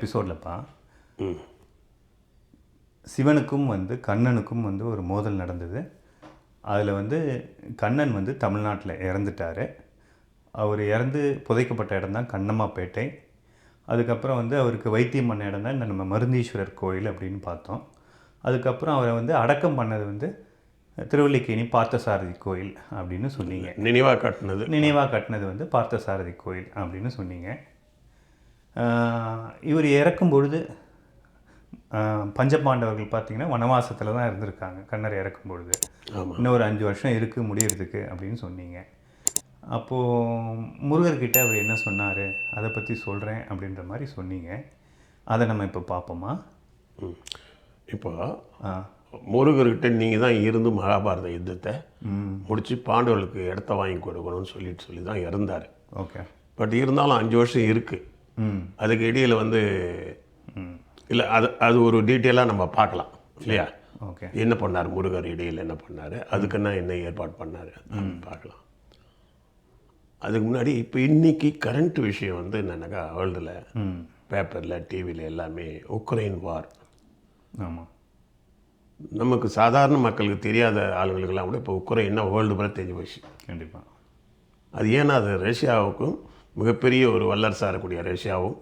எபிசோட்லப்பா சிவனுக்கும் கண்ணனுக்கும் ஒரு மோதல் நடந்தது. அதில் கண்ணன் தமிழ்நாட்டில் இறந்துட்டார். அவர் இறந்து புதைக்கப்பட்ட இடம் தான் கண்ணம்மாப்பேட்டை. அதுக்கப்புறம் அவருக்கு வைத்தியம் பண்ண இடம் தான் இந்த நம்ம மருந்தீஸ்வரர் கோயில் அப்படின்னு பார்த்தோம். அதுக்கப்புறம் அவரை அடக்கம் பண்ணது திருவல்லிக்கேணி பார்த்தசாரதி கோயில் அப்படின்னு சொன்னீங்க. நினைவாக கட்டினது பார்த்தசாரதி கோயில் அப்படின்னு சொன்னீங்க. இவர் இறக்கும் பொழுது பஞ்சபாண்டவர்கள் பார்த்திங்கன்னா வனவாசத்தில் தான் இருந்திருக்காங்க. கண்ணர் இறக்கும் பொழுது இன்னும் ஒரு 5 வருஷம் இருக்குது முடியறதுக்கு அப்படின்னு சொன்னீங்க. அப்போது முருகர்கிட்ட அவர் என்ன சொன்னார் அதை பற்றி சொல்கிறேன் அப்படின்ற மாதிரி சொன்னீங்க. அதை நம்ம இப்போ பார்ப்போமா? இப்போ முருகர்கிட்ட நீங்கள் தான் இருந்து மகாபாரத யுத்தத்தை முடித்து பாண்டவர்களுக்கு இடத்த வாங்கி கொடுக்கணும்னு சொல்லி தான் இறந்தார். ஓகே. பட் இருந்தாலும் 5 வருஷம் இருக்குது. அதுக்கு இடையில் இல்லை அது ஒரு டீட்டெயிலாக நம்ம பார்க்கலாம் இல்லையா? ஓகே. என்ன பண்ணார் முருகர் இடையில், என்ன பண்ணார், அதுக்குன்னா என்ன ஏற்பாடு பண்ணார் பார்க்கலாம். அதுக்கு முன்னாடி இப்போ இன்றைக்கி கரண்ட் விஷயம் என்னென்னாக்கா வேர்ல்டில் பேப்பரில் டிவியில் எல்லாமே உக்ரைன் வார். ஆமாம். நமக்கு சாதாரண மக்களுக்கு தெரியாத ஆளுங்களுக்கெல்லாம் கூட இப்போ உக்ரைன்னா வேர்ல்டு பூரா தெரிஞ்சு போச்சு. கண்டிப்பாக. அது ஏன்னா அது ரஷ்யாவுக்கும் மிகப்பெரிய ஒரு வல்லரசாக இருக்கக்கூடிய ரஷ்யாவும்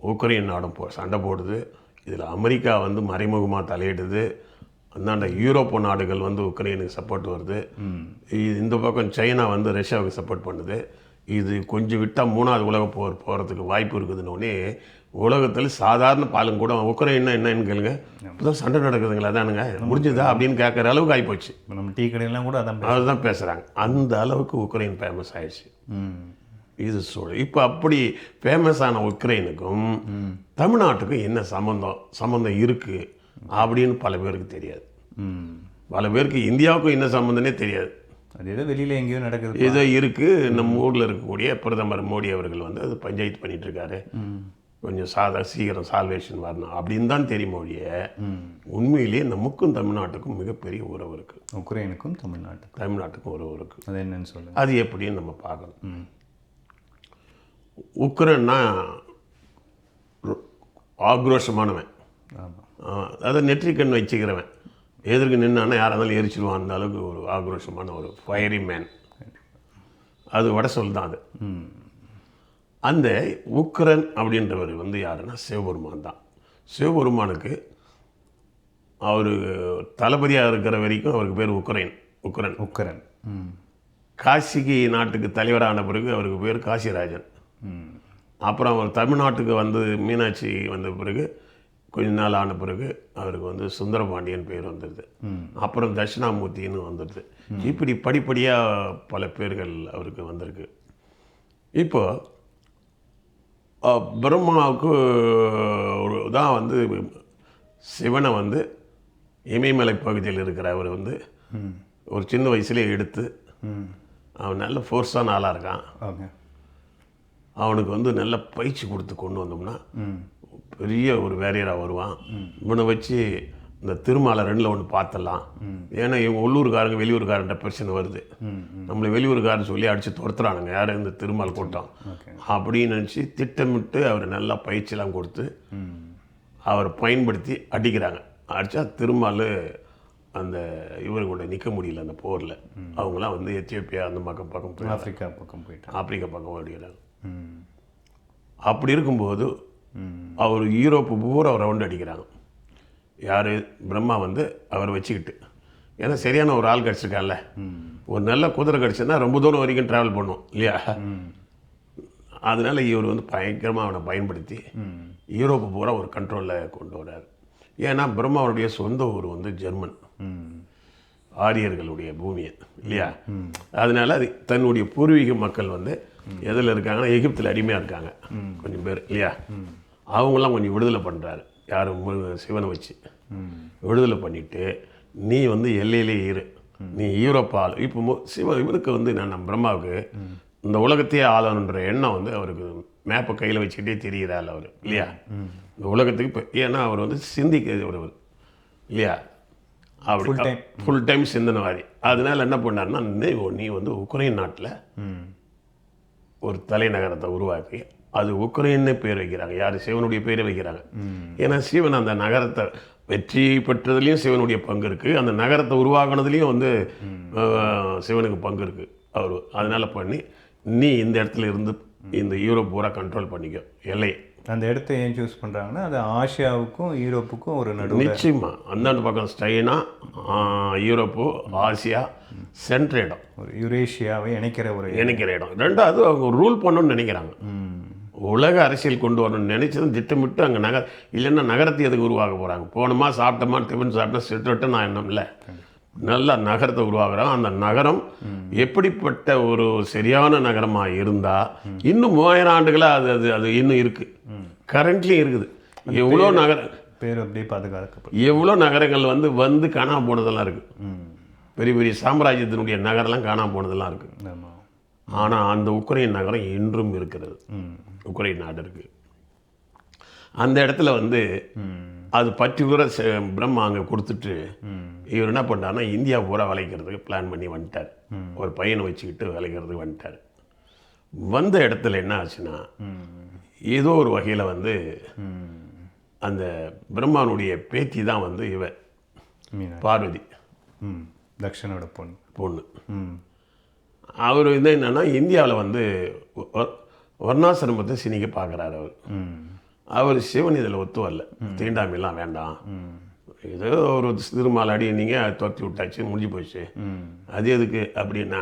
உக்ரைன் நாடும் சண்டை போடுது. இதில் அமெரிக்கா மறைமுகமாக தலையிடுது. அந்தாண்ட யூரோப்பு நாடுகள் உக்ரைனுக்கு சப்போர்ட் வருது. இந்த பக்கம் சைனா ரஷ்யாவுக்கு சப்போர்ட் பண்ணுது. இது கொஞ்சம் விட்டால் 3வது உலக போர் போகிறதுக்கு வாய்ப்பு இருக்குதுன்னொடனே உலகத்தில் சாதாரண பாலும் கூட உக்ரைன்னா என்னன்னு கேளுங்க, இப்போதான் சண்டை நடக்குதுங்களா, தானுங்க முடிஞ்சுதா அப்படின்னு கேட்குற அளவுக்கு ஆகிப்போச்சு. நம்ம டீ கடையெல்லாம் கூட அதுதான் பேசுகிறாங்க. அந்த அளவுக்கு உக்ரைன் ஃபேமஸ் ஆயிடுச்சு. இது சூழல். இப்போ அப்படி ஃபேமஸான உக்ரைனுக்கும் தமிழ்நாட்டுக்கும் என்ன சம்மந்தம் இருக்குது அப்படின்னு பல பேருக்கு தெரியாது. பல பேருக்கு இந்தியாவுக்கும் என்ன சம்மந்தனே தெரியாது. அது ஏதோ வெளியில் எங்கேயோ நடக்குது, ஏதோ இருக்குது. நம்ம ஊரில் இருக்கக்கூடிய பிரதமர் மோடி அவர்கள் அது பஞ்சாயத்து பண்ணிகிட்ருக்காரு, கொஞ்சம் சீக்கிரம் சால்வேஷன் வரணும் அப்படின்னு தான் தெரியும் மொழிய. உண்மையிலேயே நமக்கும் தமிழ்நாட்டுக்கும் மிகப்பெரிய உறவு இருக்குது. உக்ரைனுக்கும் தமிழ்நாட்டுக்கும் உறவு இருக்குது. அது என்னன்னு சொல்லுங்கள். அது எப்படின்னு நம்ம பார்க்கணும். உக்ரைன்னா ஆக்ரோஷமானவன், அதை நெற்றிக்கண் வச்சுக்கிறவன், எதிர்க்கு நின்னான்னா யாராக இருந்தாலும் எரிச்சிடுவான். அந்த அளவுக்கு ஒரு ஆக்ரோஷமான ஒரு ஃபயரி மேன். அது வட சொல் தான் அது. அந்த உக்ரைன் அப்படின்றவர் யாருன்னா சிவபெருமான் தான். சிவபெருமானுக்கு அவர் தளபதியாக இருக்கிற வரைக்கும் அவருக்கு பேர் உக்ரைன். காசிக்கு நாட்டுக்கு தலைவரான பிறகு அவருக்கு பேர் காசிராஜன். அப்புறம் அவர் தமிழ்நாட்டுக்கு மீனாட்சி வந்த பிறகு கொஞ்ச நாள் ஆன பிறகு அவருக்கு சுந்தரபாண்டியன் பேர் வந்துடுது. அப்புறம் தட்சிணாமூர்த்தின்னு வந்துடுது. இப்படி படிப்படியாக பல பேர்கள் அவருக்கு வந்திருக்கு. இப்போ பிரம்மாவுக்கு தான் சிவனை இமயமலை பகுதியில் இருக்கிற அவர் ஒரு சின்ன வயசுலேயே எடுத்து அவன் நல்ல ஃபோர்ஸான ஆளாக இருக்கான். அவனுக்கு நல்ல பயிற்சி கொடுத்து கொண்டு வந்தோம்னா பெரிய ஒரு வேரியராக வருவான். இவனை வச்சு இந்த திருமாலை 2ல் 1 பார்த்துடலாம். ஏன்னா இவங்க உள்ளூர்காரங்க வெளியூர்காரன்ற பிரச்சனை வருது. நம்மளை வெளியூர்காரன்னு சொல்லி அடித்து துரத்துறானுங்க யார் இந்த திருமால் கூட்டம் அப்படின்னு நினச்சி திட்டமிட்டு அவர் நல்லா பயிற்சியெல்லாம் கொடுத்து அவரை பயன்படுத்தி அடிக்கிறாங்க. அடித்தா திருமால் அந்த இவர் கூட நிற்க முடியல அந்த போரில். அவங்களாம் எத்தியோப்பியா அந்த பக்கம் போய் ஆப்பிரிக்கா பக்கம் ஓடிக்கிறாங்க. அப்படி இருக்கும்போது அவர் யூரோப்பு பூரா ரவுண்ட் அடிக்கிறாங்க. யார்? பிரம்மா அவரை வச்சுக்கிட்டு. ஏன்னா சரியான ஒரு ஆள் கிடச்சிருக்கான்ல, ஒரு நல்ல குதிரை கிடச்சுன்னா ரொம்ப தூரம் வரைக்கும் ட்ராவல் பண்ணும் இல்லையா? அதனால இவர் பயங்கரமாக அவனை பயன்படுத்தி யூரோப்பு பூரா ஒரு கண்ட்ரோலில் கொண்டு வர்றார். ஏன்னா பிரம்மாவுடைய சொந்த ஊர் ஜெர்மன், ஆரியர்களுடைய பூமியை இல்லையா? அதனால அது தன்னுடைய பூர்வீக மக்கள் எதில் இருக்காங்கன்னா எகிப்தில் அடிமையாக இருக்காங்க கொஞ்சம் பேர் இல்லையா? அவங்களாம் கொஞ்சம் விடுதலை பண்ணுறாரு. யாரும் சிவனை வச்சு விடுதலை பண்ணிவிட்டு நீ எல்லையிலே இரு, நீ யூரோப்பால். இப்போ இவருக்கு நம்ம பிரம்மாவுக்கு இந்த உலகத்தையே ஆளணுன்ற எண்ணம் அவருக்கு மேப்பை கையில் வச்சுக்கிட்டே தெரிகிறாள் அவர் இல்லையா? இந்த உலகத்துக்கு இப்போ ஏன்னா அவர் சிந்திக்க ஒருவர் இல்லையா? அப்படி ஃபுல் டைம் சிந்தனைவாதி. அதனால என்ன பண்ணாருன்னா நீ உக்ரைன் நாட்டில் ஒரு தலைநகரத்தை உருவாக்கி அது உக்ரைன்னு பேர் வைக்கிறாங்க. யார்? சிவனுடைய பேரை வைக்கிறாங்க. ஏன்னா சிவன் அந்த நகரத்தை வெற்றி பெற்றதுலேயும் சிவனுடைய பங்கு இருக்குது, அந்த நகரத்தை உருவாக்குனதுலேயும் வந்து சிவனுக்கு பங்கு இருக்குது. அவர் அதனால் பண்ணி நீ இந்த இடத்துல இருந்து இந்த யூரோப் பூரா கண்ட்ரோல் பண்ணிக்கோ எல்லை. அந்த இடத்த ஏன் சூஸ் பண்ணுறாங்கன்னா அது ஆசியாவுக்கும் யூரோப்புக்கும் ஒரு நடுவு. நிச்சயமாக அந்தாண்டு பக்கம் ஸ்டைனா, யூரோப்பு, ஆசியா, சென்ட்ரு இடம், ஒரு யுரேஷியாவை இணைக்கிற இடம். ரெண்டாவது அவங்க ரூல் பண்ணணும்னு நினைக்கிறாங்க. உலக அரசியல் கொண்டு வரணும்னு நினைச்சதும் திட்டமிட்டு அங்கே இல்லைன்னா நகரத்தை எதுக்கு உருவாக்க போகிறாங்க? போனோமா, சாப்பிட்டோமா, டிஃபன் சாப்பிட்டா செட்டு நான் எண்ணம் இல்லை. நல்லா நகரத்தை உருவாக்குறாங்க. அந்த நகரம் எப்படிப்பட்ட ஒரு சரியான நகரமாக இருந்தால் இன்னும் 3000 ஆண்டுகளாக அது அது அது இன்னும் இருக்குது, கரண்ட்லேயும் இருக்குது. எவ்வளோ பேர் அப்படியே பாதுகாக்கப்படும். எவ்வளோ நகரங்கள் வந்து காணாமல் போனதெல்லாம் இருக்குது. பெரிய பெரிய சாம்ராஜ்யத்தினுடைய நகரெல்லாம் காணாமல் போனதெல்லாம் இருக்குது. ஆனால் அந்த உக்ரைன் நகரம் இன்றும் இருக்கிறது. உக்ரைன் நாடு இருக்குது. அந்த இடத்துல வந்து அது பற்றி கூட பிரம்மா அங்கே கொடுத்துட்டு இவர் என்ன பண்ணார்னா இந்தியா பூரா வளைக்கிறதுக்கு பிளான் பண்ணி வந்துட்டார். ஒரு பையனை வச்சுக்கிட்டு வளைக்கிறதுக்கு வந்துட்டார். வந்த இடத்துல என்ன ஆச்சுன்னா ஏதோ ஒரு வகையில் வந்து அந்த பிரம்மானுடைய பேத்தி தான் வந்து இவ பார்வதி, தக்ஷனோட பொண்ணு. அவர் வந்து என்னென்னா இந்தியாவில் வந்து வர்ணாசிரமத்தை சினிக்க பார்க்குறாரு. அவர் சிவன் இதில் ஒத்து வரல, தீண்டாமைலாம் வேண்டாம், ஏதோ ஒரு திருமால் நீங்கள் துரத்தி விட்டாச்சு, முடிஞ்சு போச்சு, அது எதுக்கு அப்படின்னா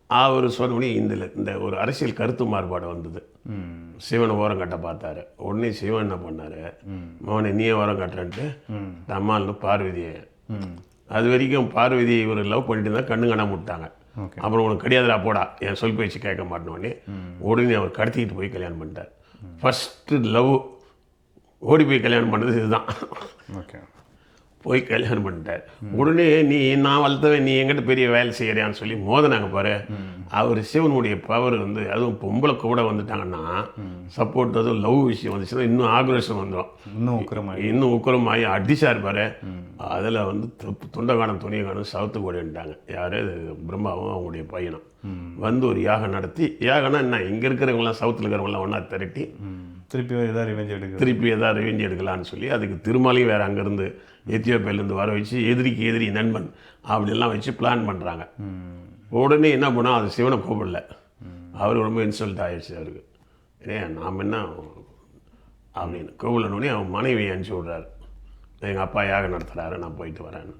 அவர் சொன்னபடி இந்த ஒரு அரசியல் கருத்து மாறுபாடு வந்தது. சிவனை ஓரம் கட்ட பார்த்தாரு. உடனே சிவன் என்ன பண்ணார், மகனை நீயே ஓரம் கட்டுறன்ட்டு அம்மாள்னு பார்வதியை, அது வரைக்கும் பார்வதி இவர் லவ் பண்ணிட்டு இருந்தால் கண்ணு காணாம விட்டாங்க. அப்புறம் உனக்கு கிடையாதுடா போடா, என் சொல் பேச்சு கேட்க மாட்டேனோடனே உடனே அவர் கடத்திக்கிட்டு போய் கல்யாணம் பண்ணிட்டார். ஃபஸ்ட்டு லவ் ஓடி போய் கல்யாணம் பண்ணது இதுதான். போய் கல்யாணம் பண்ணிட்டார். உடனே நான் வளர்த்தவன், நீ எங்கிட்ட பெரிய வேலை செய்யறியான்னு சொல்லி மோதனாங்க பாரு. அவர் சிவனுடைய பவர் வந்து, அதுவும் பொம்பளை கூட வந்துட்டாங்கன்னா சப்போர்ட், அதுவும் லவ் விஷயம் வந்துச்சுன்னா இன்னும் ஆக்ரோஷம் வந்துடும், இன்னும் உக்கரமாகி அடிச்சார் பாரு. அதில் வந்து துண்டகானம் துணியகானம் சவுத்து கூடன்ட்டாங்க. யார்? பிரம்மாவும் அவங்களுடைய பையனும் வந்து ஒரு யாகம் நடத்தி, யாகம்னா என்ன, இங்கே இருக்கிறவங்களாம் சவுத்தில் இருக்கிறவங்களாம் ஒன்றா திரட்டி திருப்பி எதாவது ரிவெஞ்ச் எடுக்கலான்னு சொல்லி அதுக்கு திருமாலையும் வேறு அங்கேருந்து எத்தியோப்பியிலேருந்து வர வச்சு எதிரிக்கு எதிரி நண்பன் அப்படிலாம் வச்சு பிளான் பண்ணுறாங்க. உடனே என்ன பண்ணால் அது சிவனை கூப்பிடல, அவர் ரொம்ப இன்சல்ட் ஆகிடுச்சு அவருக்கு. நாம் என்ன அப்படின்னு கூப்பிடணுன்னே அவன் மனைவியை அனுப்பிச்சி விட்றாரு. எங்கள் அப்பா யாகம் நடத்துகிறாரு, நான் போயிட்டு வரேன்னு.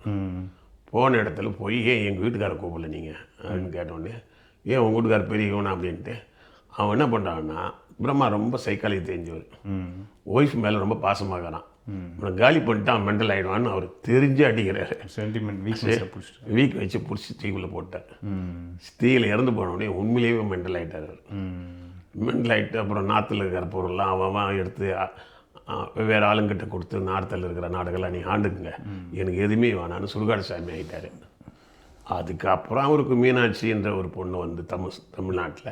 போன இடத்துல போய் ஏன் எங்கள் வீட்டுக்காரை கூப்பிடல நீங்கள் அப்படின்னு கேட்டோடனே, ஏன் உங்கள் வீட்டுக்காரர் பெரியவனா அப்படின்ட்டு அவன் என்ன பண்ணுறான்னா, பிரம்மா ரொம்ப சைக்காலஜி தெரிஞ்சவர், ஒய்ஃப் மேலே ரொம்ப பாசமாகறான், அவனை காலி பண்ணிட்டான் மெண்டல் ஆகிடுவான்னு அவர் தெரிஞ்சு அடிக்கிறாரு. வீக் வச்சு பிடிச்சி தீக்குள்ளே போட்டார். தீயில் இறந்து போனோடனே உண்மையிலேயே மெண்டல் ஆகிட்டார். மெண்டல் ஆகிட்டு அப்புறம் நாற்றுல இருக்கிற பொருள்லாம் அவன் எடுத்து வெவ்வேறு ஆளுங்கிட்ட கொடுத்து, நார்த்தில் இருக்கிற நாடுகள்லாம் நீ ஆண்டுக்குங்க, எனக்கு எதுவுமே வேணான்னு சுடுகாடு சாமி ஆகிட்டார். அதுக்கப்புறம் அவருக்கு மீனாட்சி என்ற ஒரு பொண்ணு வந்து தமிழ்நாட்டில்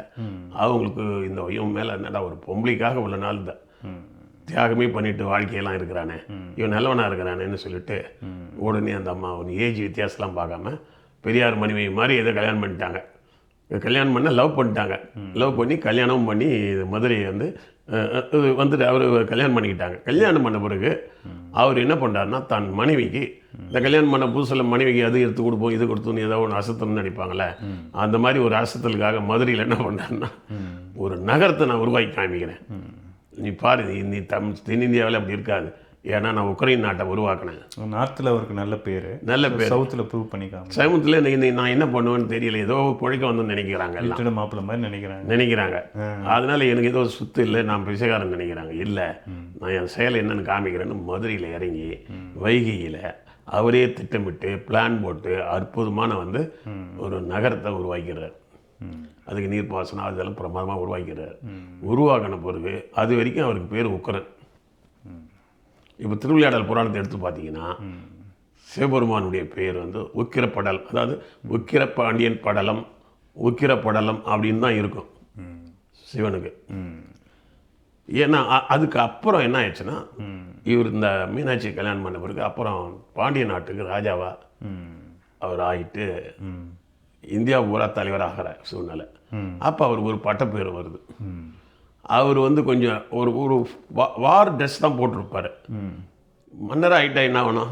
அவங்களுக்கு இந்த இவன் மேலே என்னடா ஒரு பொம்பளைக்காக உள்ள நாள் தான் தியாகமே பண்ணிட்டு வாழ்க்கையெல்லாம் இருக்கிறானே, இவன் நல்லவனாக இருக்கிறானேன்னு சொல்லிட்டு உடனே அந்த அம்மா ஒன்று ஏஜ் வித்தியாசம்லாம் பார்க்காம பெரியார் மனைவி மாதிரி எதோ கல்யாணம் பண்ணிட்டாங்க. கல்யாணம் பண்ண லவ் பண்ணிட்டாங்க. லவ் பண்ணி கல்யாணமும் பண்ணி மதுரையை வந்துட்டு அவர் கல்யாணம் பண்ணிக்கிட்டாங்க. கல்யாணம் பண்ண பிறகு அவர் என்ன பண்ணுறாருன்னா, தன் மனைவிக்கு இந்த கல்யாணம் பண்ண புதுசில் மனைவிக்கு அது எடுத்து கொடுப்போம், இது கொடுத்தோன்னு ஏதோ ஒன்று அசத்தம்னு நினைப்பாங்களே, அந்த மாதிரி ஒரு அசத்தலுக்காக மதுரையில் என்ன பண்ணுறாருன்னா, ஒரு நகரத்தை நான் உருவாக்கி காமிக்கிறேன், நீ பாரு, நீ தென்னிந்தியாவில் அப்படி இருக்காது, ஏன்னா நான் உக்ரைன் நாட்டை உருவாக்கினேன். நார்த்தில் அவருக்கு நல்ல பேர், சவுத்தில் ப்ரூவ் பண்ணிக்காம சவுத்தில் நான் என்ன பண்ணுவேன்னு தெரியல, ஏதோ பொழைக்க வந்து நினைக்கிறாங்க, மாப்பிள்ளை மாதிரி நினைக்கிறாங்க. அதனால எனக்கு ஏதோ சுத்து இல்லை, நான் பிசைக்காரன் நினைக்கிறாங்க. இல்லை, நான் என் செயல் என்னென்னு காமிக்கிறேன்னு மதுரையில் இறங்கி வைகையில் அவரே திட்டமிட்டு பிளான் போட்டு அற்புதமான வந்து ஒரு நகரத்தை உருவாக்கிறார். அதுக்கு நீர்ப்பாசனம் அதெல்லாம் பிரமாதமாக உருவாக்கிறார். உருவாக்கின பிறகு அது வரைக்கும் அவருக்கு பேர் உக்ரன். இப்போ திருவிளையாடல் புராணத்தை எடுத்து பார்த்தீங்கன்னா சிவபெருமானுடைய பேர் வந்து உக்கிரப்படல், அதாவது உக்கிரபாண்டியன் படலம், உக்கிரப்படலம் அப்படின்னு தான் இருக்கும் சிவனுக்கு. ஏன்னா அதுக்கு அப்புறம் என்ன ஆயிடுச்சுன்னா, இவர் இந்த மீனாட்சி கல்யாணம் பண்ண பிறகு அப்புறம் பாண்டிய நாட்டுக்கு ராஜாவா அவர் ஆகிட்டு இந்தியா பூரா தலைவர் ஆகிற சூழ்நிலை. அப்போ அவருக்கு ஒரு பட்டப்பேர் வருது. அவர் வந்து கொஞ்சம் ஒரு ஒரு வார் ட்ரெஸ் தான் போட்டிருப்பார். மன்னராக ஆகிட்டா என்ன ஆகணும்,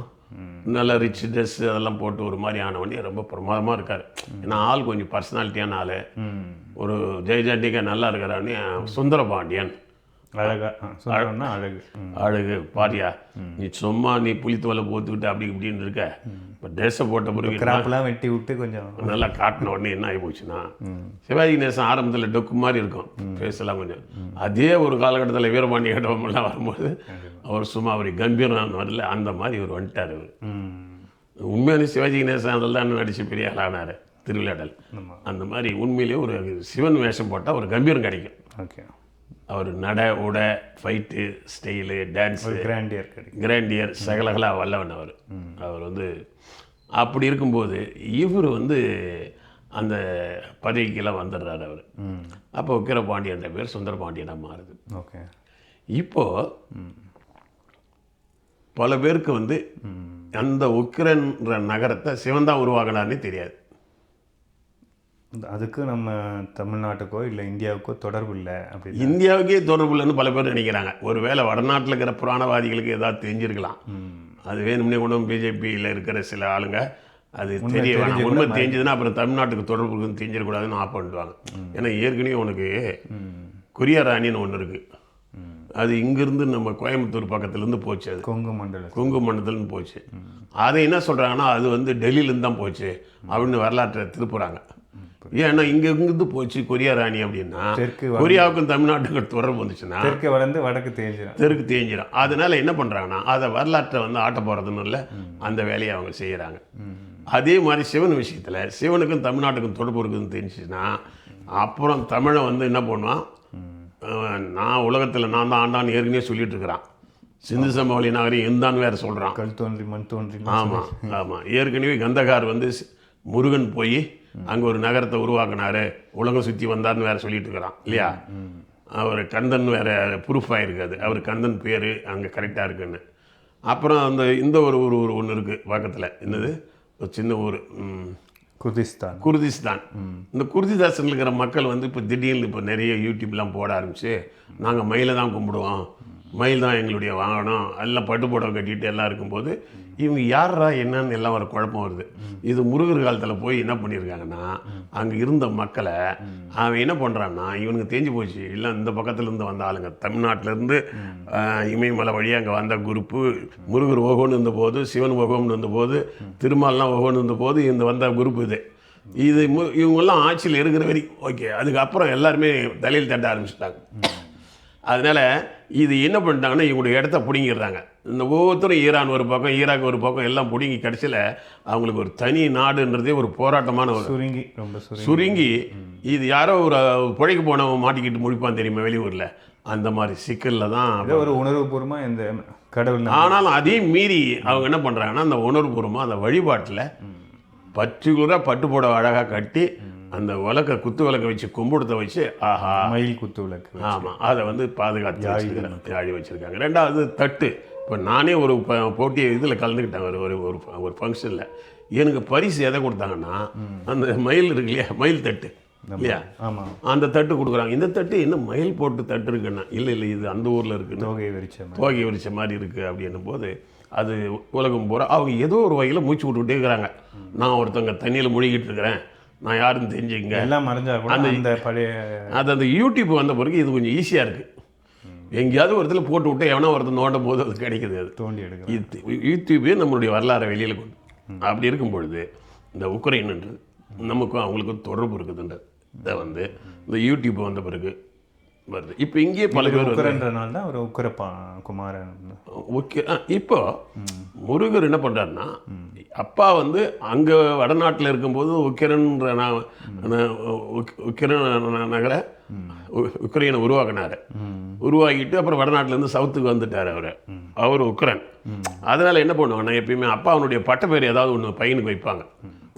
நல்ல ரிச் ட்ரெஸ் அதெல்லாம் போட்டு ஒரு மாதிரி ஆனவனே ரொம்ப பிரமாதமாக இருக்கார். ஏன்னா ஆள் கொஞ்சம் பர்சனாலிட்டியான ஆள், ஒரு ஜெயஜாண்டிக்கா நல்லா இருக்கிறானே. சுந்தரபாண்டியன் அழகா அழகு அழகு பாரியா, நீ சும்மா நீ புளித்தோலை போத்துக்கிட்டு அப்படி இப்படின்னு இருக்க, இப்போ ட்ரெஸ்ஸை போட்ட பிறகு கிராப்லாம் வெட்டி விட்டு கொஞ்சம் நல்லா காட்டின உடனே என்ன ஆகி போச்சுன்னா, சிவாஜி கணேசன் ஆரம்பத்தில் டொக்கு மாதிரி இருக்கும், பேசலாம் கொஞ்சம். அதே ஒரு காலகட்டத்தில் வீரபாண்டிய கட்டமெல்லாம் வரும்போது அவர் சும்மா அவர் கம்பீரம் வரல, அந்த மாதிரி இவர் வந்துட்டார். அவர் உண்மையான சிவாஜி கணேசன் அதில் தான் நடிச்சு பெரிய ஆளானார் திருவிளையாடல். அந்த மாதிரி உண்மையிலேயே ஒரு சிவன் வேஷம் போட்டால் ஒரு கம்பீரம் கிடைக்கும். ஓகே, அவர் நட உடை ஃபைட்டு ஸ்டைலு டான்ஸு கிராண்டியர் சகலகலா வல்லவன் அவர். அவர் வந்து அப்படி இருக்கும்போது இவர் வந்து அந்த பதவிக்கெல்லாம் வந்துடுறாரு அவர். அப்போ உக்கிரபாண்டியன்ற பேர் சுந்தரபாண்டியனாக மாறுது. ஓகே, இப்போது பல பேருக்கு வந்து அந்த உக்கிரன்ற நகரத்தை சிவன் தான் உருவாக்கினார்னே தெரியாது. அதுக்கு நம்ம தமிழ்நாட்டுக்கோ இல்லை இந்தியாவுக்கோ தொடர்பு இல்லை. அப்படி இந்தியாவுக்கே தொடர்பு இல்லைன்னு பல பேர் நினைக்கிறாங்க. ஒருவேளை வடநாட்டில் இருக்கிற புராணவாதிகளுக்கு ஏதாவது தெரிஞ்சிருக்கலாம். அது வேணும்னே கொண்டு பிஜேபியில் இருக்கிற சில ஆளுங்க அது தெரிய வேணாம், உண்மை தெரிஞ்சதுன்னா அப்புறம் தமிழ்நாட்டுக்கு தொடர்பு இருக்குன்னு தெரிஞ்சிடக்கூடாதுன்னு ஆஃப் பண்ணிடுவாங்க. ஏன்னா ஏற்கனவே உனக்கு கொரியா ராணின்னு ஒன்று இருக்குது, அது இங்கேருந்து நம்ம கோயம்புத்தூர் பக்கத்துலேருந்து போச்சு, அது கொங்கு மண்டலத்துலேருந்து போச்சு. அதை என்ன சொல்கிறாங்கன்னா அது வந்து டெல்லியிலேருந்து தான் போச்சு அப்படின்னு வரலாற்றை திருப்புறாங்க. ஏன்னா இங்கேருந்து போச்சு கொரியா ராணி அப்படின்னா கொரியாவுக்கும் தமிழ்நாட்டுக்கு தொடர்பு வந்துச்சுன்னா வடக்கு தேஞ்சிடும். அதனால என்ன பண்ணுறாங்கன்னா அதை வரலாற்றை வந்து ஆட்ட போகிறதுன்னு இல்லை, அந்த வேலையை அவங்க செய்கிறாங்க. அதே மாதிரி சிவன் விஷயத்தில் சிவனுக்கும் தமிழ்நாட்டுக்கும் தொடர்பு இருக்குதுன்னு தெரிஞ்சிச்சுன்னா அப்புறம் தமிழை வந்து என்ன பண்ணுவான், நான் உலகத்தில் நான் தான் ஆண்டான்னு ஏற்கனவே சொல்லிட்டு இருக்கிறான். சிந்து சமவெளி நகரம் எந்தான்னு வேறு சொல்கிறான். கல் தோன்றி மண் தோன்றி. ஆமாம் ஆமாம், ஏற்கனவே கந்தகார் வந்து முருகன் போய் அங்கே ஒரு நகரத்தை உருவாக்கினாரு, உலகம் சுற்றி வந்தார்னு வேறு சொல்லிட்டு இருக்கிறான் இல்லையா. அவர் கந்தன் வேறு ப்ரூஃப் ஆகிருக்காது, அவர் கந்தன் பேர் அங்கே கரெக்டாக இருக்குன்னு. அப்புறம் அந்த இந்த ஒரு ஊர் ஒன்று இருக்குது பக்கத்தில், என்னது ஒரு சின்ன ஊர் குர்திஸ்தான். இந்த குர்திஸ்தானில் இருக்கிற மக்கள் வந்து இப்போ திடீர்னு இப்போ நிறைய யூடியூப்லாம் போட ஆரம்பிச்சு, நாங்கள் மயிலை தான் கும்பிடுவோம், மயில் தான் எங்களுடைய வாகனம், எல்லாம் பட்டு புடவை கட்டிட்டு எல்லாம் இருக்கும்போது இவங்க யாரா என்னன்னு எல்லாம் ஒரு குழப்பம் வருது. இது முருகர் காலத்தில் போய் என்ன பண்ணியிருக்காங்கன்னா அங்கே இருந்த மக்களை அவன் என்ன பண்ணுறான்னா இவனுக்கு தெரிஞ்சு போச்சு, இல்லை இந்த பக்கத்துலேருந்து வந்த ஆளுங்க தமிழ்நாட்டிலேருந்து இமயமலை வழியாக அங்கே வந்த குரூப்பு, முருகர் ஓகோன்னு இருந்தபோது, சிவன் ஓகோன்னு இருந்தபோது, திருமால்லாம் ஓகோன்னு இருந்தபோது இந்த வந்த குரூப் இது இவங்கெல்லாம் ஆட்சியில் இருக்கிற வரைக்கும் ஓகே. அதுக்கப்புறம் எல்லாருமே தலையில் தட்ட ஆரம்பிச்சிட்டாங்க. அதனால் இது என்ன பண்ணிட்டாங்கன்னா இவங்களுடைய இடத்த பிடிங்கிடுறாங்க. இந்த ஒவ்வொருத்தரும் ஈரான் ஒரு பக்கம், ஈராக் ஒரு பக்கம், எல்லாம் பிடிங்கி கடைசியில் அவங்களுக்கு ஒரு தனி நாடுன்றதே ஒரு போராட்டமான ஒரு சுருங்கி இது யாரோ ஒரு பிழைக்கு போனவன் மாட்டிக்கிட்டு முடிப்பான் தெரியுமா வெளியூரில், அந்த மாதிரி சிக்கலில் தான் ஒரு உணர்வுபூர்வமாக இந்த கடவுள். ஆனாலும் அதையும் மீறி அவங்க என்ன பண்ணுறாங்கன்னா அந்த உணர்வுபூர்வமாக அந்த வழிபாட்டில் பர்டிகுலராக பட்டு புடவை அழகாக கட்டி அந்த விளக்க குத்து விளக்க வச்சு கும்பிடுத்த வச்சு ஆஹா மயில் குத்து விளக்கு, ஆமாம், அதை வந்து பாதுகாத்து ஆழி வச்சுருக்காங்க. ரெண்டாவது தட்டு. இப்போ நானே ஒரு போட்டி இதில் கலந்துக்கிட்டேன், ஒரு ஒரு ஃபங்க்ஷனில். எனக்கு பரிசு எதை கொடுத்தாங்கன்னா அந்த மயில் இருக்கு இல்லையா, மயில் தட்டு இல்லையா, அந்த தட்டு கொடுக்குறாங்க. இந்த தட்டு என்ன மயில் போட்டு தட்டு இருக்குன்னா, இல்லை இது அந்த ஊரில் இருக்குன்னு தோகை விரிச்ச மாதிரி இருக்குது அப்படின்னும் போது அது உலகம் போகிற அவங்க ஏதோ ஒரு வகையில் மூச்சு விட்டுக்கிட்டே இருக்கிறாங்க. நான் ஒருத்தவங்க தண்ணியில் முழுகிட்டு இருக்கிறேன், நான் யாருன்னு தெரிஞ்சுங்க எல்லாம் மறைஞ்சா அந்த பழைய அது அந்த யூடியூப் வந்த பிறகு இது கொஞ்சம் ஈஸியாக இருக்குது. எங்கேயாவது ஒரு இடத்துல போட்டு விட்டு எவனா ஒருத்தர் நோண்டும் போது அது கிடைக்குது, அது தோண்டி எடுக்க யூடியூபே நம்மளுடைய வரலாறை வெளியில் கொண்டு. அப்படி இருக்கும் பொழுது இந்த உக்ரைன்ன்றது நமக்கும் அவங்களுக்கும் தொடர்பு இருக்குதுன்றது இதை வந்து இந்த யூடியூப் வந்த பிறகு வருது. இப்போ இங்கேயே பல பேர் உக்கரன்றனால தான் ஒரு உக்கரப்பா குமாரன் ஓகே. இப்போ முருகர் என்ன பண்ணுறாருன்னா அப்பா வந்து அங்கே வடநாட்டில் இருக்கும்போது உக்கிரன்ற நகரை உக்ரைனை உருவாக்கினார். உருவாக்கிட்டு அப்புறம் வடநாட்டிலேருந்து சவுத்துக்கு வந்துட்டார் அவர் உக்ரைன். அதனால் என்ன பண்ணுவாங்கன்னா எப்பயுமே அப்பா அவனுடைய பட்ட பேர் ஏதாவது ஒன்று பையனுக்கு வைப்பாங்க.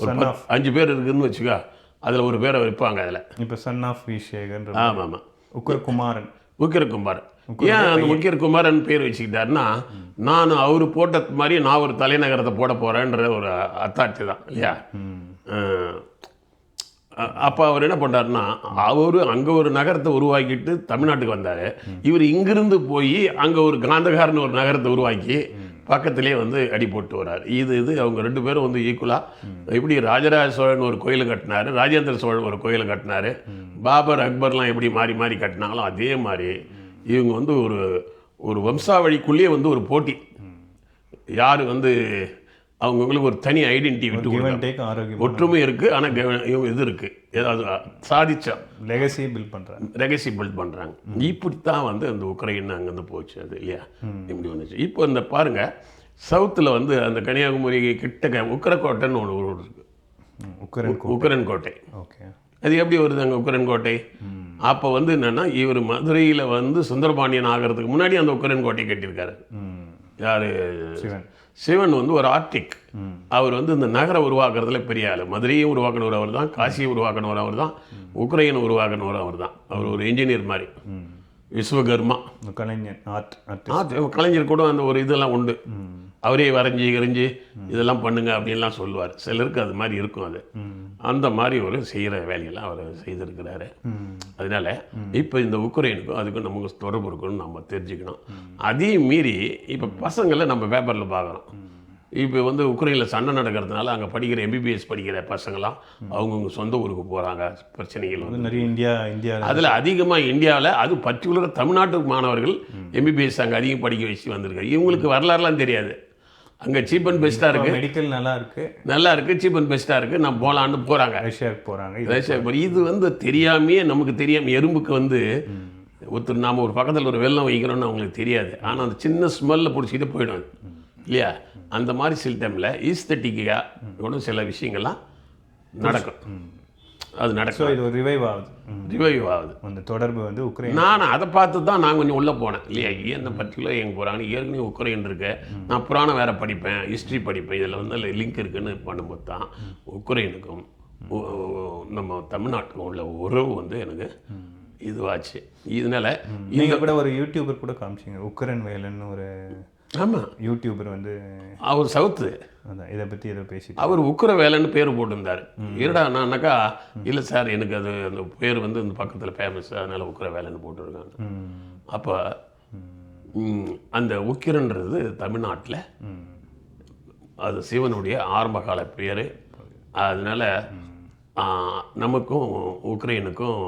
ஒரு 5 பேர் இருக்குதுன்னு வச்சுக்கா, அதில் ஒரு பேரை வைப்பாங்க. அதில் இப்போ சன் ஆஃப் விஷேகர். ஆமாம் ஆமாம், உக்கிரகுமாரன். ஏன் அந்த உக்கிரகுமாரன் பேர் வச்சுக்கிட்டாருன்னா நான் அவர் போட்ட மாதிரி நான் ஒரு தலைநகரத்தை போட போகிறேன்ற ஒரு அத்தாட்சி தான் இல்லையா. அப்போ அவர் என்ன பண்ணாருன்னா, அவர் அங்கே ஒரு நகரத்தை உருவாக்கிட்டு தமிழ்நாட்டுக்கு வந்தார். இவர் இங்கிருந்து போய் அங்கே ஒரு காந்தகாரன்னு ஒரு நகரத்தை உருவாக்கி பக்கத்திலே வந்து அடி போட்டு வர்றார். இது அவங்க 2 பேரும் வந்து ஈக்குவலாக எப்படி ராஜராஜ சோழன் ஒரு கோயிலை கட்டினார், ராஜேந்திர சோழன் ஒரு கோயிலை கட்டினார், பாபர் அக்பர்லாம் எப்படி மாறி மாறி கட்டினாங்களோ அதே மாதிரி இவங்க வந்து ஒரு வம்சாவழிக்குள்ளேயே வந்து ஒரு போட்டி. யார் வந்து அவங்களுக்கு ஒரு தனி ஐடென்டிட்டி விட்டு கொடுத்தாங்க. ஒற்றுமை இருக்குது, ஆனால் இது இருக்குது, ஏதாவது சாதிச்சா லெகசி பில்ட் பண்ணுறாங்க. இப்படித்தான் வந்து அந்த உக்ரைன் அங்கேருந்து போச்சு அது இல்லையா, இப்படி வந்துச்சு. இப்போ இந்த பாருங்கள், சவுத்தில் வந்து அந்த கன்னியாகுமரி கிட்ட உக்கரக்கோட்டைன்னு ஒன்று ஊர் இருக்குது. உக்ரைன் கோட்டை. ஓகே, அது எப்படி வருது அங்கே உக்ரைன் கோட்டை? அப்போ வந்து என்னென்னா, இவர் மதுரையில் வந்து சுந்தரபாண்டியன் ஆகிறதுக்கு முன்னாடி அந்த உக்ரைன் கோட்டை கட்டியிருக்காரு. யார்? சிவன் வந்து ஒரு ஆர்டிக். அவர் வந்து இந்த நகரை உருவாக்குறதுல பெரிய ஆள். மதுரையும் உருவாக்கினவர் அவர் தான், காசியை உருவாக்கினவர் அவர் தான், உக்ரைனை உருவாக்கினவர் அவர் தான். அவர் ஒரு இன்ஜினியர் மாதிரி, விஸ்வகர்மா கலைஞர் கூட அந்த ஒரு இதெல்லாம் உண்டு. அவரே வரைஞ்சி இதெல்லாம் பண்ணுங்க அப்படின்லாம் சொல்லுவார். சிலருக்கு அது மாதிரி இருக்கும். அது அந்த மாதிரி ஒரு செய்கிற வேலையெல்லாம் அவர் செய்திருக்கிறாரு. அதனால இப்போ இந்த உக்ரைனுக்கும் அதுக்கும் நமக்கு தொடர்பு இருக்குன்னு நம்ம தெரிஞ்சுக்கணும். அதையும் மீறி இப்போ பசங்களை நம்ம பேப்பரில் பார்க்குறோம். இப்போ வந்து உக்ரைனில் சண்டை நடக்கிறதுனால அங்கே படிக்கிற எம்பிபிஎஸ் படிக்கிற பசங்களாம் அவங்கவுங்க சொந்த ஊருக்கு போகிறாங்க. பிரச்சனைகள் வந்து நிறைய இந்தியா அதில் அதிகமாக இந்தியாவில் அது பர்டிகுலராக தமிழ்நாட்டு மாணவர்கள் எம்பிபிஎஸ் அங்கே அதிகம் படிக்க வச்சு வந்திருக்காங்க. இவங்களுக்கு வரலாறுலாம் தெரியாது. அங்கே சீப் அண்ட் பெஸ்ட்டாக இருக்குது, மெடிக்கல் நல்லா இருக்குது, சீப் அண்ட் பெஸ்ட்டாக இருக்குது, நான் போகலான்னு போகிறாங்க, ரஷ்யாவுக்கு போகிறாங்க. ரஷ்யாவுக்கு இது வந்து தெரியாமையே நமக்கு தெரியாமல் எறும்புக்கு வந்து ஒருத்தர் நாம் ஒரு பக்கத்தில் ஒரு வெள்ளம் வைக்கிறோன்னு அவங்களுக்கு தெரியாது. ஆனால் அந்த சின்ன ஸ்மெல்லில் பிடிச்சிக்கிட்டு போயிடும் இல்லையா. அந்த மாதிரி சில டைமில் ஈஸ்தட்டிக்காக கூட சில விஷயங்கள்லாம் நடக்கும். அது நடக்கும். இது ஒரு ரிவைவ் ஆகுது அந்த தொடர்பு வந்து உக்ரைன். நான் அதை பார்த்து தான் நான் கொஞ்சம் உள்ளே போனேன் இல்லையா. ஏன் பர்டிகுலர் எங்கே போகிறாங்க, ஏற்கனவே உக்ரைன் இருக்கு, நான் புராணம் வேறு படிப்பேன், ஹிஸ்ட்ரி படிப்பேன், இதில் வந்து லிங்க் இருக்குன்னு பண்ணும்போது தான் உக்ரைனுக்கும் நம்ம தமிழ்நாட்டுக்கும் உள்ள உறவு வந்து எனக்கு இதுவாச்சு. இதனால நீங்கள் கூட ஒரு யூடியூபர் கூட காமிச்சிங்க, உக்ரைன் வேலன்னு ஒரு. ஆமாம், யூடியூபர் வந்து அவர் சவுத்து. அதான் இதை பற்றி ஏதோ பேசி அவர் உக்ர வேலைன்னு பேர் போட்டிருந்தார். இருடா நான்னாக்கா, இல்லை சார் எனக்கு அது அந்த பேர் வந்து இந்த பக்கத்தில் ஃபேமஸ், அதனால் உக்ர வேலைன்னு போட்டுருக்காங்க. அப்போ அந்த உக்கிரன்றது தமிழ்நாட்டில் அது சிவனுடைய ஆரம்பகால பேர். அதனால் நமக்கும் உக்ரைனுக்கும்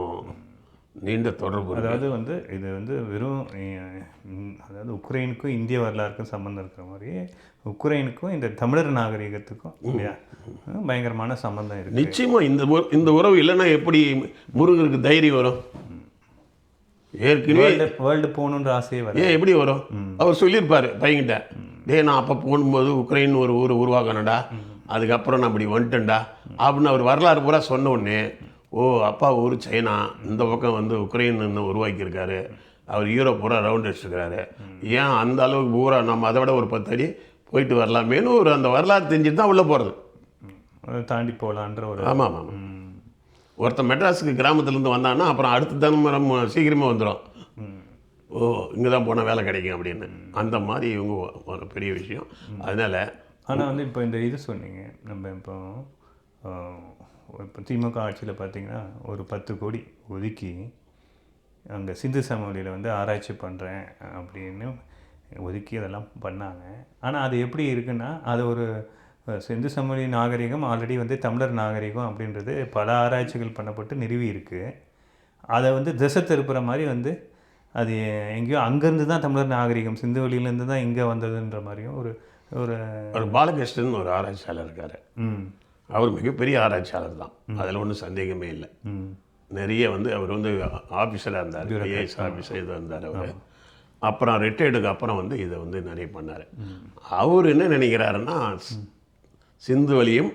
நீண்ட தொடர்பு. அதாவது வந்து இது வந்து வெறும் அதாவது உக்ரைனுக்கும் இந்திய வரலாறுக்கும் சம்மந்தம் இருக்கிற மாதிரி உக்ரைனுக்கும் இந்த தமிழர் நாகரிகத்துக்கும் இல்லையா பயங்கரமான சம்மந்தம் இருக்குது. நிச்சயமாக இந்த உறவு இல்லைன்னா எப்படி முருகருக்கு தைரியம் வரும்? ஏற்கனவே வேர்ல்டு போகணுன்ற ஆசையே வரும். ஏன் எப்படி வரும்? அவர் சொல்லியிருப்பார் பையன்கிட்ட, நான் அப்போ போகும்போது உக்ரைன் ஒரு ஊர் உருவாக்கணும்டா, அதுக்கப்புறம் நான் அப்படி வந்துட்டேன்டா அப்படின்னு அவர் வரலாறு பூரா சொன்ன உடனே, ஓ அப்பா ஊர் சைனா, இந்த பக்கம் வந்து உக்ரைன் உருவாக்கியிருக்காரு, அவர் யூரோப் பூரா ரவுண்ட் அடிச்சிருக்காரு, ஏன் அந்த அளவுக்கு பூரா நம்ம அதை விட ஒரு 10 அடி போயிட்டு வரலாமேனு ஒரு அந்த வரலாறு தெரிஞ்சுட்டு தான் உள்ளே போகிறது, தாண்டி போகலான்ற ஒரு. ஆமாம் ஆமாம். ஒருத்தன் மெட்ராஸுக்கு கிராமத்துலேருந்து வந்தான்னா அப்புறம் அடுத்த தினம் சீக்கிரமாக வந்துடும், ஓ இங்கே தான் போனால் வேலை கிடைக்கும் அப்படின்னு. அந்த மாதிரி இவங்க ஒரு பெரிய விஷயம். அதனால் ஆனால் வந்து இப்போ இந்த இது சொன்னீங்க, நம்ம இப்போ திமுக ஆட்சியில் பார்த்திங்கன்னா ஒரு 10 கோடி ஒதுக்கி அங்கே சிந்து சமவெளியில் வந்து ஆராய்ச்சி பண்ணுறேன் அப்படின்னு ஒதுக்கி அதெல்லாம் பண்ணாங்க. ஆனால் அது எப்படி இருக்குன்னா, அது ஒரு சிந்து சமவெளி நாகரிகம் ஆல்ரெடி வந்து தமிழர் நாகரிகம் அப்படின்றது பல ஆராய்ச்சிகள் பண்ணப்பட்டு நிறுவி இருக்குது. அதை வந்து திசை திருப்புற மாதிரி வந்து அது எங்கேயோ அங்கேருந்து தான் தமிழர் நாகரிகம் சிந்துவெளியிலேருந்து தான் இங்கே வந்ததுன்ற மாதிரியும் ஒரு ஒரு பாலகிருஷ்ணன் ஒரு ஆராய்ச்சியாளர் இருக்கார். அவர் மிகப்பெரிய ஆராய்ச்சியாளர் தான், அதில் ஒன்றும் சந்தேகமே இல்லை. நிறைய வந்து அவர் வந்து ஆஃபீஸராக இருந்தார், ஐஏஎஸ் ஆஃபீஸர் இதாக இருந்தார் அவர். அப்புறம் ரிட்டையர்டுக்கு அப்புறம் வந்து இதை வந்து நிறைய பண்ணார். அவர் என்ன நினைக்கிறாருன்னா, சிந்துவெளியும்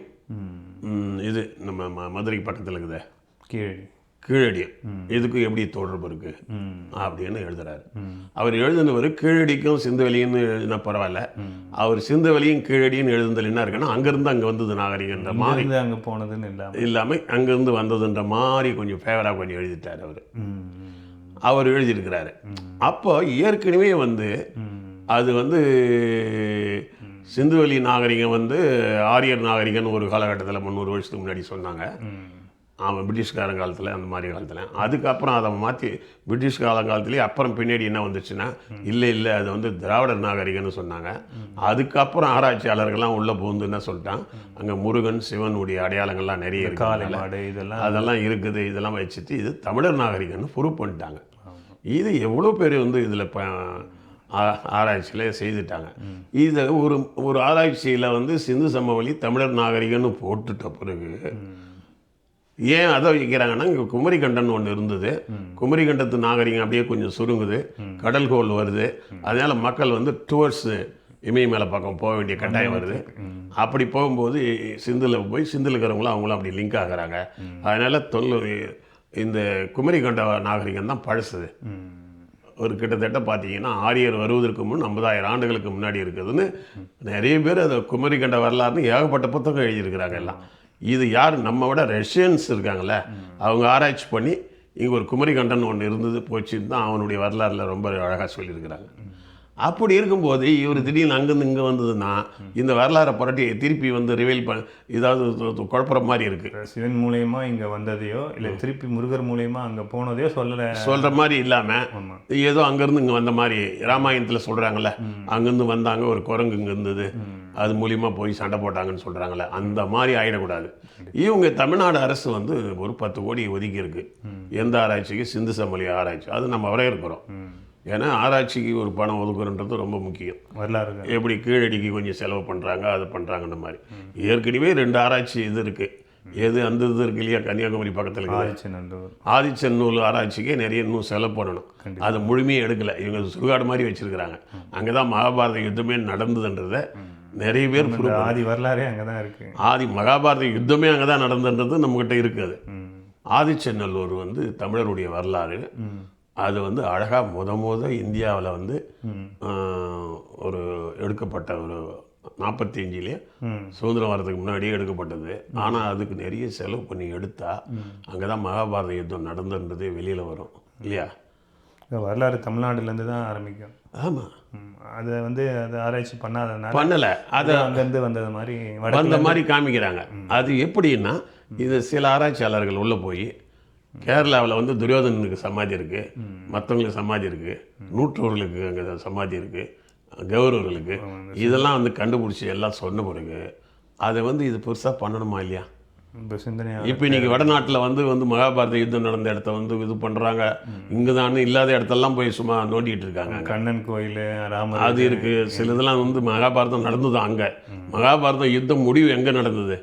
இது நம்ம மதுரை பக்கத்தில் இருக்குதே கீழடியும் இதுக்கும் எப்படி தொடர்பு இருக்குது அப்படின்னு எழுதுறாரு. அவர் எழுதுனவர் கீழடிக்கும் சிந்துவெளின்னு எழுதினா பரவாயில்ல, அவர் சிந்துவெளியும் கீழடியும் எழுதுனதில் என்ன இருக்குன்னா, அங்கேருந்து அங்கே வந்தது நாகரிகன்ற மாதிரி, அங்கே போனதுன்னு இல்லாமல் அங்கேருந்து வந்ததுன்ற மாதிரி கொஞ்சம் ஃபேவராக கொஞ்சம் எழுதிட்டார் அவர் எழுதியிருக்கிறாரு. அப்போ ஏற்கனவே வந்து அது வந்து சிந்துவெளி நாகரிகம் வந்து ஆரியர் நாகரிகம்னு ஒரு காலகட்டத்தில் 300 வருஷத்துக்கு முன்னாடி சொன்னாங்க. அவன் பிரிட்டிஷ்காரன் காலத்தில் அந்த மாதிரி காலத்தில். அதுக்கப்புறம் அதை மாற்றி பிரிட்டிஷ் காலத்துலேயே அப்புறம் பின்னாடி என்ன வந்துச்சுன்னா இல்லை அது வந்து திராவிடர் நாகரிகம்னு சொன்னாங்க. அதுக்கப்புறம் ஆராய்ச்சியாளர்கள்லாம் உள்ளே புகுந்து என்ன சொல்லிட்டான், அங்கே முருகன் சிவனுடைய அடையாளங்கள்லாம் நிறைய இருக்குது, இதெல்லாம் அதெல்லாம் இருக்குது, இதெல்லாம் வச்சுட்டு இது தமிழர் நாகரிகம்னு ப்ரூவ் பண்ணிட்டாங்க. இது எவ்வளோ பேர் வந்து இதில் ஆராய்ச்சியில் செய்துட்டாங்க. இதை ஒரு ஆராய்ச்சியில் வந்து சிந்து சமவெளி தமிழர் நாகரிகம்னு போட்டுட்ட பிறகு ஏன் அதை வைக்கிறாங்கன்னா, இங்கே குமரிக்கண்டன் ஒன்று இருந்தது, குமரிக்கண்டத்து நாகரிகம் அப்படியே கொஞ்சம் சுருங்குது, கடல்கோள் வருது, அதனால் மக்கள் வந்து டுவர்ட்ஸு இமயமலை பக்கம் போக வேண்டிய கட்டாயம் வருது. அப்படி போகும்போது சிந்தில் போய் சிந்தில் இருக்கிறவங்களும் அவங்களும் அப்படி லிங்க் ஆகிறாங்க. அதனால் இந்த குமரிக்கண்ட நாகரிகம் தான் பழசுது. ஒரு கிட்டத்தட்ட பார்த்தீங்கன்னா ஆரியர் வருவதற்கு முன் 50,000 ஆண்டுகளுக்கு முன்னாடி இருக்குதுன்னு நிறைய பேர் அதை குமரிக்கண்ட வரலாறுன்னு ஏகப்பட்ட புத்தகம் எழுதியிருக்கிறாங்க எல்லாம். இது யார், நம்ம விட ரஷ்யன்ஸ் இருக்காங்கள்ல, அவங்க ஆராய்ச்சி பண்ணி இங்கே ஒரு குமரிக்கண்டன் ஒன்று இருந்தது போச்சுன்னு தான் அவனுடைய வரலாறில் ரொம்ப அழகாக சொல்லியிருக்கிறாங்க. அப்படி இருக்கும்போது இவர் திடீர்னு அங்கேருந்து இங்கே வந்ததுன்னா இந்த வரலாறை புரட்டி திருப்பி வந்து ரிவீல் ஏதாவது குழப்பற மாதிரி இருக்குது. சிவன் மூலயமா இங்கே வந்ததையோ இல்லை திருப்பி முருகர் மூலயமா அங்கே போனதையோ சொல்கிற மாதிரி இல்லாமல் ஏதோ அங்கேருந்து இங்கே வந்த மாதிரி ராமாயணத்தில் சொல்கிறாங்கல்ல, அங்கேருந்து வந்தாங்க ஒரு குரங்கு இங்கே இருந்தது, அது மூலியமாக போய் சண்டை போட்டாங்கன்னு சொல்கிறாங்களே, அந்த மாதிரி ஆகிடக்கூடாது. இவங்க தமிழ்நாடு அரசு வந்து ஒரு 10 கோடி ஒதுக்கி இருக்கு எந்த ஆராய்ச்சிக்கு, சிந்து சமவெளி ஆராய்ச்சி. அது நம்ம வரவேற்கிறோம். ஏன்னா ஆராய்ச்சிக்கு ஒரு பணம் ஒதுக்குறன்றது ரொம்ப முக்கியம். வரலாறு எப்படி கீழடிக்கு கொஞ்சம் செலவு பண்ணுறாங்க, அது பண்ணுறாங்கன்ற மாதிரி. ஏற்கனவே 2 ஆராய்ச்சி இது இருக்குது. எது அந்த இது இருக்கு இல்லையா, கன்னியாகுமரி பக்கத்தில் ஆதிச்சநல்லூர் ஆராய்ச்சிக்கே நிறைய இன்னும் செலவு பண்ணணும். அது முழுமையாக எடுக்கலை. இவங்க சுடுகாடு மாதிரி வச்சுருக்கிறாங்க. அங்கே தான் மகாபாரத யுத்தமே நடந்ததுன்றதை நிறைய பேர் ஆதி வரலாறே அங்கே தான் இருக்குது. ஆதி மகாபாரத யுத்தமே அங்கே தான் நடந்ததுன்றது நம்மகிட்ட இருக்குது. ஆதிச்சநல்லூர் வந்து தமிழருடைய வரலாறு. அது வந்து அழகாக முத இந்தியாவில் வந்து ஒரு எடுக்கப்பட்ட ஒரு 45 சுதந்திரம் வரதுக்கு முன்னாடியே எடுக்கப்பட்டது. ஆனால் அதுக்கு நிறைய செலவு பண்ணி எடுத்தால் அங்கே தான் மகாபாரத யுத்தம் நடந்துன்றதே வெளியில் வரும் இல்லையா. வரலாறு தமிழ்நாடுலேருந்து தான் ஆரம்பிக்கும். ஆமாம், அதை வந்து அதை ஆராய்ச்சி பண்ணலை, அதை அங்கேருந்து வந்தது மாதிரி வந்த மாதிரி காமிக்கிறாங்க. அது எப்படின்னா, இது சில ஆராய்ச்சியாளர்கள் உள்ளே போய் கேரளாவில் வந்து துரியோதனனுக்கு சமாதி இருக்குது, மற்றவங்களுக்கு சமாதி இருக்குது, நூற்றோர்களுக்கு அங்கே சமாதி இருக்குது, கௌரவர்களுக்கு, இதெல்லாம் வந்து கண்டுபிடிச்சி எல்லாம் சொன்ன பிறகு அதை வந்து இது பெருசாக பண்ணணுமா இல்லையா. இப்போ இன்றைக்கி வடநாட்டில் வந்து மகாபாரத யுத்தம் நடந்த இடத்த வந்து இது பண்ணுறாங்க, இங்கே தான் இல்லாத இடத்தெல்லாம் போய் சும்மா நோண்டிகிட்டு இருக்காங்க. கண்ணன் கோயில், ராமர் அது இருக்குது. சில இதெல்லாம் வந்து மகாபாரதம் நடந்தது. அங்கே மகாபாரத யுத்தம் முடிவு எங்கே நடந்தது,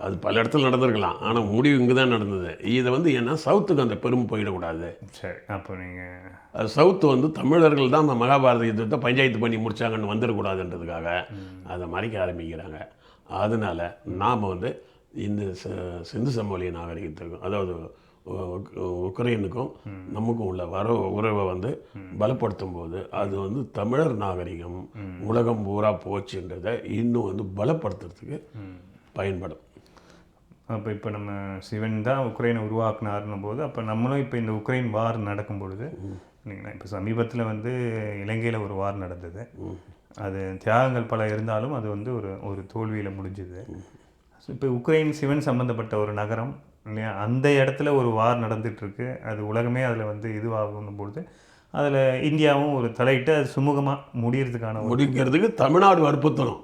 அது பல இடத்துல நடந்திருக்கலாம், ஆனால் முடிவு இங்கே தான் நடந்தது. இதை வந்து ஏன்னா சவுத்துக்கு அந்த பெருமை போயிடக்கூடாது. சரி, அப்போ நீங்கள் அது சவுத்து வந்து தமிழர்கள் தான் அந்த மகாபாரத யுத்தத்தை பஞ்சாயத்து பண்ணி முடித்தாங்கன்னு வந்துடக்கூடாதுன்றதுக்காக அதை மறைக்க ஆரம்பிக்கிறாங்க. அதனால் நாம் வந்து இந்த சிந்து சமவெளி நாகரிகத்துக்கும், அதாவது உக்ரைனுக்கும் நமக்கும் உள்ள உறவை வந்து பலப்படுத்தும் போது அது வந்து தமிழர் நாகரிகம் உலகம் பூரா போச்சுன்றதை இன்னும் வந்து பலப்படுத்துறதுக்கு பயன்படும். இப்போ நம்ம சிவன் தான் உக்ரைனை உருவாக்குனாருன்னும் போது, அப்போ நம்மளும் இப்போ இந்த உக்ரைன் வார் நடக்கும் பொழுது இல்லைங்களா, இப்போ சமீபத்தில் வந்து இலங்கையில் ஒரு வார் நடந்தது. அது தியாகங்கள் பல இருந்தாலும் அது வந்து ஒரு தோல்வியில் முடிஞ்சுது. இப்போ உக்ரைன் சிவன் சம்மந்தப்பட்ட ஒரு நகரம் இல்லையா, அந்த இடத்துல ஒரு வார் நடந்துகிட்ருக்கு. அது உலகமே அதில் வந்து இதுவாகும் பொழுது அதில் இந்தியாவும் ஒரு தலையிட்டு அது சுமூகமாக முடிக்கிறதுக்கு தமிழ்நாடு வற்புறுத்தணும்.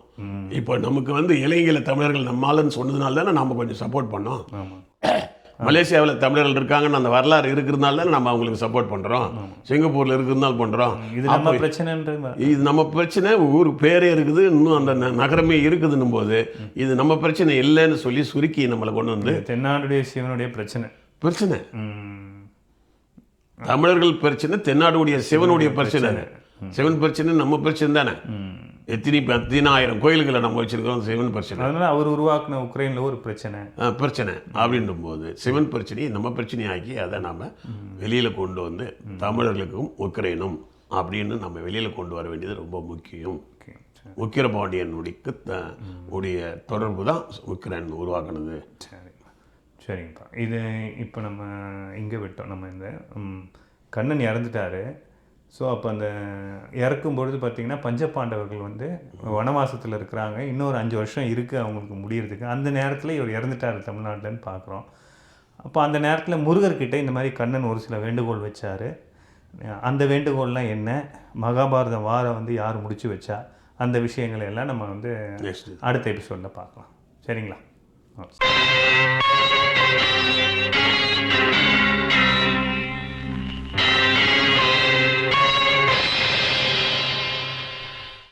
இப்போ நமக்கு வந்து இலங்கையில் தமிழர்கள் நம்மாலன்னு சொன்னதுனால தானே நம்ம கொஞ்சம் சப்போர்ட் பண்ணோம். மலேசியாவில் தமிழர்கள் இருக்காங்கன்னு அந்த வரலாறு இருக்கிறதுனால தானே நம்ம அவங்களுக்கு சப்போர்ட் பண்ணுறோம். சிங்கப்பூரில் இருக்கிறதுனால பண்ணுறோம். இது நம்ம பிரச்சனைன்ற இது நம்ம பிரச்சனை. ஊர் பேரே இருக்குது, இன்னும் அந்த நகரமே இருக்குதுன்னும் போது இது நம்ம பிரச்சனை இல்லைன்னு சொல்லி சுருக்கி நம்மளை கொண்டு வந்து தென்னாடுடைய சிவனுடைய பிரச்சனை தமிழர்கள் பிரச்சனை, தென்னாடுடைய சிவனுடைய பிரச்சனை. சிவன் பிரச்சனை நம்ம பிரச்சனை தானே. எத்தனை 10,000 கோயில்களை நம்ம வச்சிருக்கோம், சிவன் பிரச்சனை. அதனால அவர் உருவாக்குன உக்ரைனில் ஒரு பிரச்சனை அப்படின்ற போது சிவன் பிரச்சனையை நம்ம பிரச்சனையாக்கி அதை நம்ம வெளியில் கொண்டு வந்து தமிழர்களுக்கும் உக்ரைனும் அப்படின்னு நம்ம வெளியில் கொண்டு வர வேண்டியது ரொம்ப முக்கியம். உக்கிரபாண்டியனுடைய உடைய தொடர்பு தான் உக்ரைன் உருவாக்குனது. சரிங்கப்பா. இது இப்போ நம்ம இங்கே விட்டோம். நம்ம இந்த கண்ணன் இறந்துட்டார். ஸோ அப்போ அந்த இறக்கும் பொழுது பார்த்திங்கன்னா பஞ்சபாண்டவர்கள் வந்து வனவாசத்தில் இருக்கிறாங்க. இன்னொரு 5 வருஷம் இருக்குது அவங்களுக்கு முடியறதுக்கு. அந்த நேரத்தில் இவர் இறந்துட்டார் தமிழ்நாட்டில்னு பார்க்குறோம். அப்போ அந்த நேரத்தில் முருகர்கிட்ட இந்த மாதிரி கண்ணன் ஒரு சில வேண்டுகோள் வச்சார். அந்த வேண்டுகோள்லாம் என்ன, மகாபாரதம் வாரம் வந்து யார் முடிச்சு வச்சா, அந்த விஷயங்களை எல்லாம் நம்ம வந்து நெக்ஸ்ட் அடுத்த எபிசோடில் பார்க்கலாம். சரிங்களா?